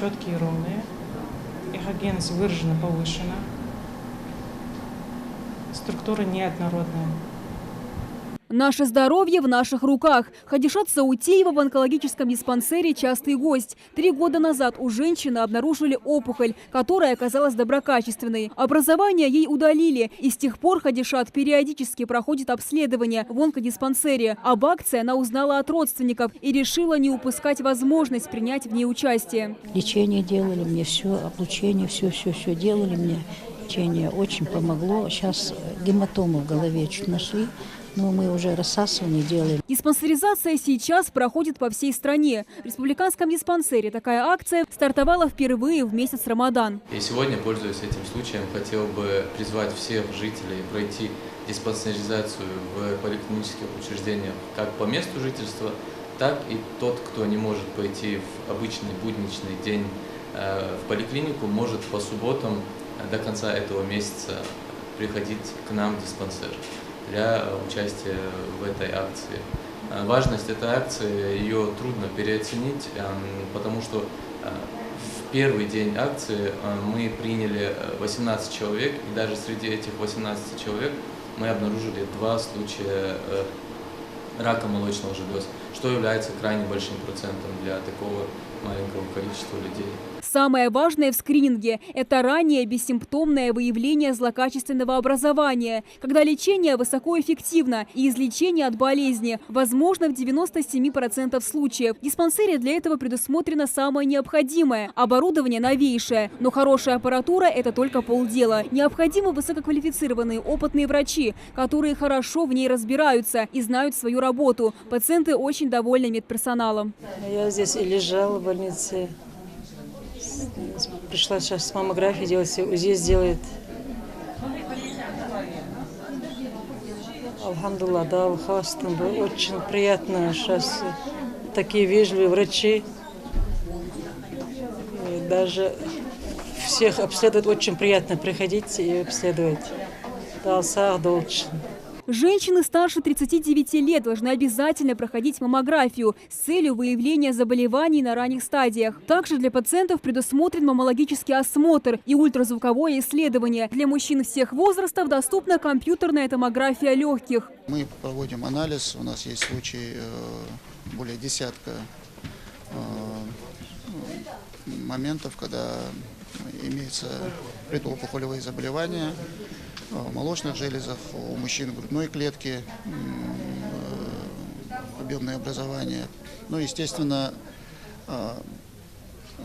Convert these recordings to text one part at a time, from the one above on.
четкие и ровные. Эхогенность выраженно повышена. Структура неоднородная. Наше здоровье в наших руках. Хадишат Саутеева в онкологическом диспансере частый гость. 3 года назад у женщины обнаружили опухоль, которая оказалась доброкачественной. Образование ей удалили, и с тех пор Хадишат периодически проходит обследование в онкодиспансере. Об акции она узнала от родственников и решила не упускать возможность принять в ней участие. Лечение делали мне, все, облучение, все делали мне. Лечение очень помогло. Сейчас гематому в голове чуть нашли. Но мы уже рассасывание делаем. Диспансеризация сейчас проходит по всей стране. В республиканском диспансере такая акция стартовала впервые в месяц Рамадан. И сегодня, пользуясь этим случаем, хотел бы призвать всех жителей пройти диспансеризацию в поликлинических учреждениях как по месту жительства, так и тот, кто не может пойти в обычный будничный день в поликлинику, может по субботам до конца этого месяца приходить к нам в диспансер для участия в этой акции. Важность этой акции, ее трудно переоценить, потому что в первый день акции мы приняли 18 человек, и даже среди этих 18 человек мы обнаружили 2 случая рака молочного железа, что является крайне большим процентом для такого маленького количества людей. Самое важное в скрининге – это раннее бессимптомное выявление злокачественного образования, когда лечение высокоэффективно и излечение от болезни возможно в 97% случаев. В диспансере для этого предусмотрено самое необходимое – оборудование новейшее. Но хорошая аппаратура – это только полдела. Необходимы высококвалифицированные опытные врачи, которые хорошо в ней разбираются и знают свою работу. Пациенты очень довольны медперсоналом. Я здесь и лежала в больнице. Пришла сейчас маммографию делать, УЗИ сделает. Алхамдулилlah, да, Алхастан, очень приятно. Сейчас такие вежливые врачи. И даже всех обследовать очень приятно. Приходить и обследовать. Да, Алсах должен. Женщины старше 39 лет должны обязательно проходить маммографию с целью выявления заболеваний на ранних стадиях. Также для пациентов предусмотрен маммологический осмотр и ультразвуковое исследование. Для мужчин всех возрастов доступна компьютерная томография легких. Мы проводим анализ, у нас есть случаи более десятка моментов, когда имеются предопухолевые заболевания в молочных железах, у мужчин грудной клетки, объемное образование. Ну, естественно,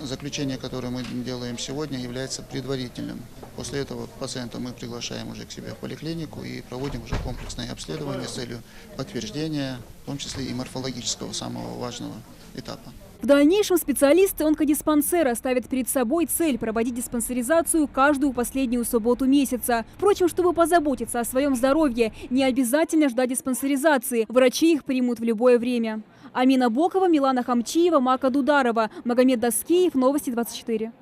заключение, которое мы делаем сегодня, является предварительным. После этого пациента мы приглашаем уже к себе в поликлинику и проводим уже комплексное обследование с целью подтверждения, в том числе и морфологического, самого важного этапа. В дальнейшем специалисты онкодиспансера ставят перед собой цель проводить диспансеризацию каждую последнюю субботу месяца. Впрочем, чтобы позаботиться о своем здоровье, не обязательно ждать диспансеризации. Врачи их примут в любое время. Амина Бокова, Милана Хамчиева, Мака Дударова, Магомед Даскеев, Новости 24.